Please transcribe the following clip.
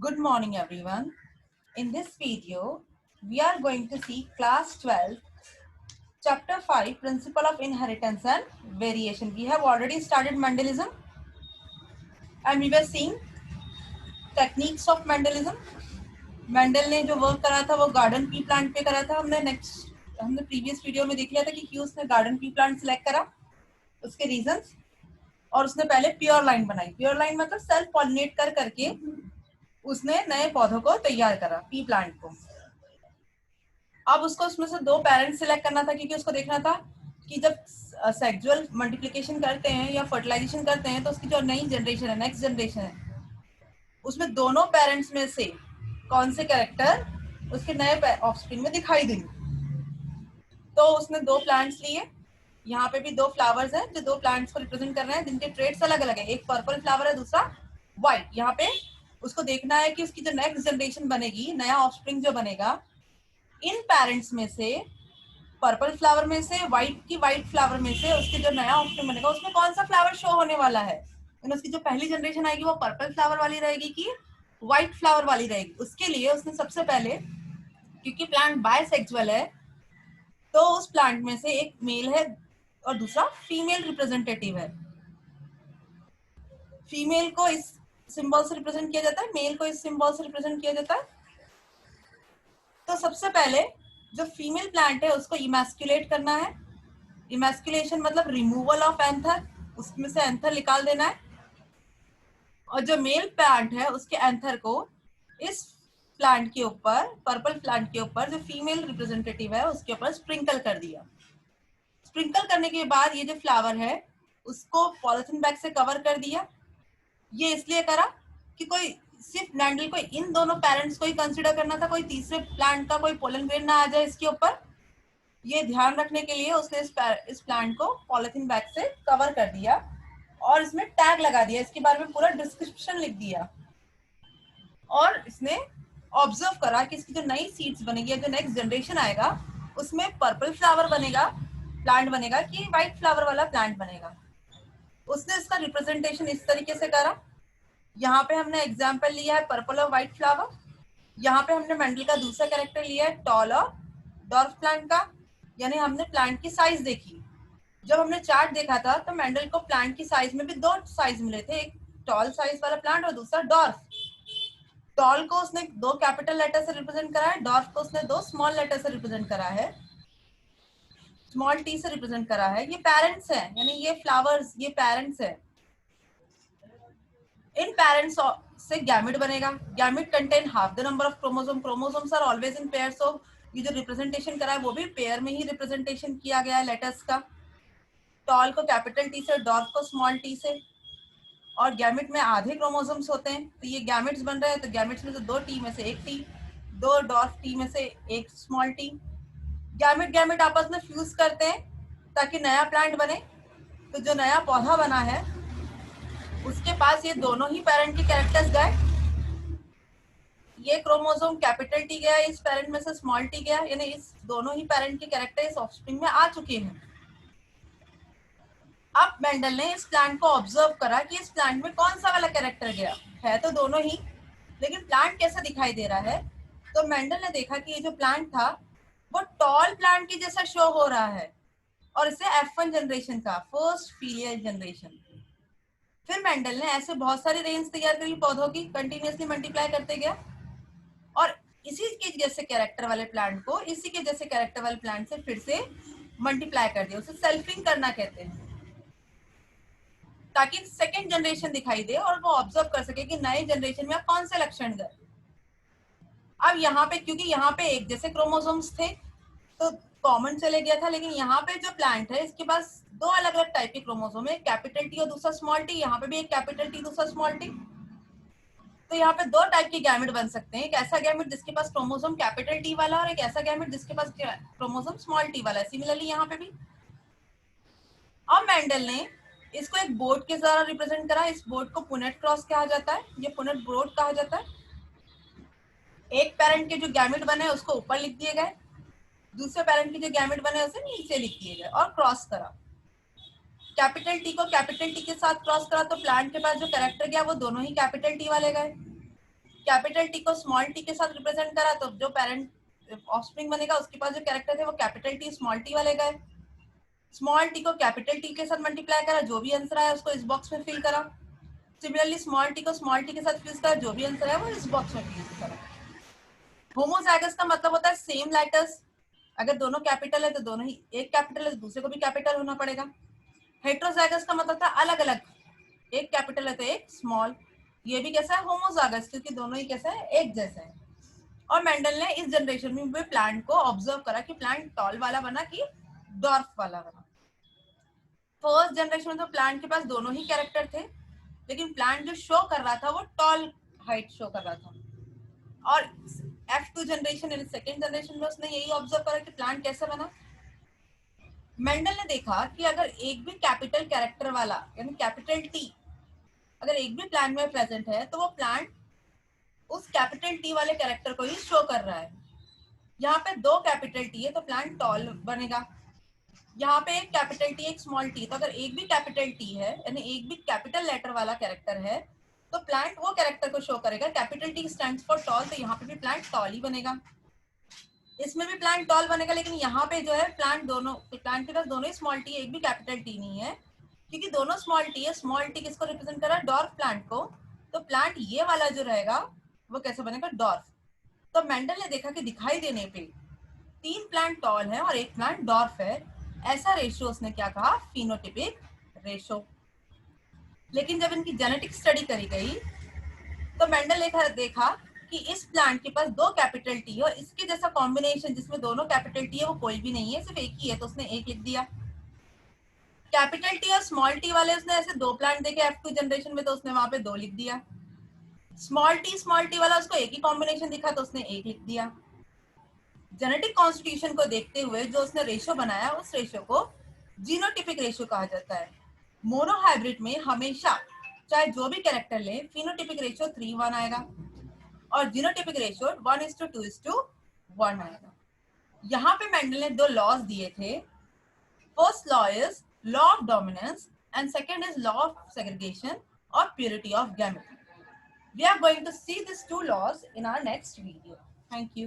Good morning, everyone. In this video, we are going to see class 12, chapter 5, principle of inheritance and variation. We have already started Mendelism and we were seeing techniques of Mendelism. Mendel ने जो work करा था वो garden pea plant पे करा था। हमने previous video में देख लिया था कि क्यों उसने गार्डन पी प्लांट सिलेक्ट करा, उसके रीजंस। और उसने पहले प्योर लाइन बनाई। प्योर लाइन मतलब सेल्फ पॉलिनेट कर करके उसने नए पौधों को तैयार करा, पी प्लांट को। अब उसको उसमें से दो पेरेंट्स सिलेक्ट करना था, क्योंकि उसको देखना था कि जब सेक्सुअल मल्टीप्लिकेशन करते हैं या फर्टिलाइजेशन करते हैं तो उसकी जो नई जनरेशन है, नेक्स्ट जनरेशन है, उसमें दोनों पेरेंट्स में से कौन से कैरेक्टर उसके नए ऑफस्प्रिंग में दिखाई देंगे। तो उसने दो प्लांट्स लिए। यहाँ पे भी दो फ्लावर्स हैं जो दो प्लांट्स को रिप्रेजेंट कर रहे हैं, जिनके ट्रेड्स अलग अलग है। एक पर्पल फ्लावर है, दूसरा व्हाइट। यहाँ पे उसको देखना है कि उसकी जो नेक्स्ट जनरेशन बनेगी, नया ऑफस्प्रिंग जो बनेगा, इन पेरेंट्स में से, पर्पल फ्लावर में से, व्हाइट फ्लावर में से उसके जो नया ऑप्शन बनेगा उसमें कौन सा फ्लावर शो होने वाला है। उसकी जो पहली जनरेशन आएगी वो पर्पल फ्लावर वाली रहेगी कि व्हाइट फ्लावर वाली रहेगी। उसके लिए उसने सबसे पहले, क्योंकि प्लांट बायसेक्सुअल है, तो उस प्लांट में से एक मेल है और दूसरा फीमेल रिप्रेजेंटेटिव है। फीमेल को इस सिंबल से रिप्रेजेंट किया जाता है, मेल को इस सिंबल से रिप्रेजेंट किया जाता है। तो सबसे पहले जो फीमेल प्लांट है उसको इमैस्कुलेट करना है। इमैस्कुलेशन मतलब रिमूवल ऑफ एंथर, उसमें से एंथर निकाल देना है। और जो मेल प्लांट है उसके एंथर को इस प्लांट के ऊपर, पर्पल प्लांट के ऊपर, जो फीमेल रिप्रेजेंटेटिव है उसके ऊपर स्प्रिंकल कर दिया। स्प्रिंकल करने के बाद ये जो फ्लावर है उसको पॉलिथीन बैग से कवर कर दिया। ये इसलिए करा कि कोई सिर्फ मैंडल को इन दोनों पेरेंट्स को ही कंसिडर करना था, कोई तीसरे प्लांट का कोई पोलन ग्रेन ना आ जाए इसके ऊपर। ये ध्यान रखने के लिए उसने इस प्लांट को पॉलिथीन बैग से कवर कर दिया और इसमें टैग लगा दिया, इसके बारे में पूरा डिस्क्रिप्शन लिख दिया। और इसने ऑब्जर्व करा कि इसकी जो नई सीड्स बनेगी, जो नेक्स्ट जनरेशन आएगा, उसमें पर्पल फ्लावर बनेगा, प्लांट बनेगा कि व्हाइट फ्लावर वाला प्लांट बनेगा। उसने इसका रिप्रेजेंटेशन इस तरीके से करा। यहाँ पे हमने एग्जाम्पल लिया है पर्पल और व्हाइट फ्लावर। यहाँ पे हमने मेंडल का दूसरा कैरेक्टर लिया है टॉल और डॉर्फ प्लांट का, यानी हमने प्लांट की साइज देखी। जब हमने चार्ट देखा था तो मेंडल को प्लांट की साइज में भी दो साइज मिले थे, एक टॉल साइज वाला प्लांट और दूसरा डॉर्फ। टॉल को उसने दो कैपिटल लेटर से रिप्रेजेंट करा है, डॉर्फ को उसने दो स्मॉल लेटर से रिप्रेजेंट करा है, स्मॉल टी से रिप्रेजेंट करा है। ये पेरेंट्स हैं, यानी ये फ्लावर्स, ये पेरेंट्स है। इन पेरेंट्स से गैमेट बनेगा। Gamete contain half the number of chromosome. Chromosomes are always in pairs, so ये जो रिप्रेजेंटेशन करा है वो भी पेयर में ही रिप्रेजेंटेशन किया गया है लेटर्स का। टॉल को कैपिटल टी से, डॉर्फ को स्मॉल टी से। और गैमेट में आधे क्रोमोसोम्स होते हैं, तो ये गैमेट्स बन रहे हैं। तो गैमेट्स में से दो टी में से एक टी, दो डॉर्फ टी में से एक स्मॉल टी। गैमेट गैमेट आपस में फ्यूज करते हैं ताकि नया प्लांट बने। तो जो नया पौधा बना है उसके पास ये दोनों ही पेरेंट के कैरेक्टर्स गए। ये क्रोमोसोम कैपिटल टी गया, इस पेरेंट में से स्मॉल टी गया, यानी इस दोनों ही पेरेंट के कैरेक्टर इस ऑफस्प्रिंग में आ चुके हैं। अब मेंडल ने इस प्लांट को ऑब्जर्व करा कि इस प्लांट में कौन सा वाला कैरेक्टर गया है, तो दोनों ही, लेकिन प्लांट कैसा दिखाई दे रहा है। तो मेंडल ने देखा कि ये जो प्लांट था वो टॉल प्लांट की जैसा शो हो रहा है, और इसे F1 जनरेशन का, फर्स्ट फीलियल जनरेशन। फिर मेंडल ने ऐसे बहुत सारी रेंज तैयार करी पौधों की, कंटिन्यूअसली मल्टीप्लाई करते गया, और इसी के जैसे कैरेक्टर वाले प्लांट को इसी के जैसे कैरेक्टर वाले प्लांट से फिर से मल्टीप्लाई कर दिया। उसे सेल्फिंग करना कहते हैं, ताकि सेकेंड जनरेशन दिखाई दे और वो ऑब्जर्व कर सके कि नए जनरेशन में कौन से लक्षण गए। अब यहाँ पे, क्योंकि यहाँ पे एक जैसे क्रोमोसोम्स थे तो कॉमन चले गया था, लेकिन यहाँ पे जो प्लांट है इसके पास दो अलग अलग टाइप के क्रोमोसोम है, कैपिटल टी और दूसरा स्मॉल टी। यहाँ पे भी एक कैपिटल टी, दूसरा स्मॉल टी। तो यहाँ पे दो टाइप के गैमेट बन सकते हैं, एक ऐसा गैमेट जिसके पास क्रोमोसोम कैपिटल टी वाला और एक ऐसा गैमेट जिसके पास क्रोमोसोम स्मॉल टी वाला है। सिमिलरली यहाँ पे भी। अब मेंडल ने इसको एक बोर्ड के द्वारा रिप्रेजेंट करा। इस बोर्ड को पुनेट क्रॉस कहा जाता है, ये पुनेट बोर्ड कहा जाता है। एक पेरेंट के जो गैमेट बने उसको ऊपर लिख दिए गए, दूसरे पेरेंट के जो गैमेट बने उसे नीचे लिख दिए गए और क्रॉस करा। कैपिटल टी को कैपिटल टी के साथ क्रॉस करा तो प्लांट के पास जो कैरेक्टर गया वो दोनों ही कैपिटल टी वाले गए। कैपिटल टी को स्मॉल टी के साथ रिप्रेजेंट करा तो जो पेरेंट ऑफस्प्रिंग बनेगा उसके पास जो कैरेक्टर थे वो कैपिटल टी स्मॉल टी वाले गए। स्मॉल टी को कैपिटल टी के साथ मल्टीप्लाई करा, जो भी आंसर आया उसको इस बॉक्स में फिल करा। सिमिलरली स्मॉल टी को स्मॉल टी के साथ फिल करा, जो भी आंसर है वो इस बॉक्स में फिल करा। होमोजाइगस का मतलब होता है सेम लेटर्स, अगर दोनों कैपिटल है तो दोनों ही, एक कैपिटल है तो दूसरे को भी कैपिटल होना पड़ेगा। हेट्रोजाइगस का मतलब था अलग अलग, एक कैपिटल है तो एक स्मॉल। ये भी कैसा है, होमोजाइगस, क्योंकि दोनों ही कैसा है, एक जैसा है। और मेंडल ने इस जनरेशन में भी प्लांट को ऑब्जर्व करा कि प्लांट टॉल वाला बना कि डॉर्फ वाला बना। फर्स्ट जनरेशन में तो प्लांट के पास दोनों ही कैरेक्टर थे, लेकिन प्लांट जो शो कर रहा था वो टॉल हाइट शो कर रहा था। और F2 जनरेशन यानी सेकेंड जनरेशन में उसने यही ऑब्जर्व करा कि प्लांट कैसे बना। मेंडल ने देखा कि अगर एक भी कैपिटल कैरेक्टर वाला यानी कैपिटल टी अगर एक भी प्लांट में प्रेजेंट है तो वो प्लांट उस कैपिटल टी वाले कैरेक्टर को ही शो कर रहा है। यहाँ पे दो कैपिटल टी है तो प्लांट टॉल बनेगा। यहाँ पे एक कैपिटल टी एक स्मॉल टी, तो अगर एक भी कैपिटल टी है यानी एक भी कैपिटल लेटर वाला कैरेक्टर है तो प्लांट वो कैरेक्टर को शो करेगा। Capital T stands for tall, तो यहाँ पे भी प्लांट टॉल ही बनेगा, इसमें भी प्लांट टॉल बनेगा। लेकिन यहाँ पे जो है प्लांट के पास दोनों ही स्मॉल टी है, एक भी कैपिटल टी नहीं है, क्योंकि दोनों स्मॉल टी है। स्मॉल टी किसको रिप्रेजेंट कर रहा है, डॉर्फ प्लांट को, तो प्लांट ये वाला जो रहेगा वो कैसे बनेगा, डॉर्फ। तो मेंडल ने देखा कि दिखाई देने पे 3 प्लांट टॉल है और 1 प्लांट डॉर्फ है, ऐसा रेशियो उसने क्या कहा, फिनोटिपिक रेशियो। लेकिन जब इनकी जेनेटिक स्टडी करी गई तो मेंडल ने देखा कि इस प्लांट के पास 2 कैपिटल टी है और इसके जैसा कॉम्बिनेशन जिसमें दोनों कैपिटल टी है वो कोई भी नहीं है, सिर्फ एक ही है, तो उसने एक लिख दिया। कैपिटल टी और स्मॉल टी वाले उसने ऐसे 2 प्लांट देखे F2 जनरेशन में, तो उसने वहां पे 2 लिख दिया। स्मॉल टी वाला उसको एक ही कॉम्बिनेशन दिखा तो उसने एक लिख दिया। जेनेटिक कॉन्स्टिट्यूशन को देखते हुए जो उसने रेशियो बनाया उस रेशियो को जीनोटिपिक रेशियो कहा जाता है। मोनोहाइब्रिड में हमेशा चाहे जो भी कैरेक्टर ले फिनोटिपिक रेशियो 3:1 आएगा और जीनोटिपिक रेशियो 1:2:1 आएगा। यहाँ पे मेंडल ने 2 लॉज दिए थे। First law is law of dominance and second is law of segregation और purity of gamete. We are going to see these 2 laws in our next video. Thank you.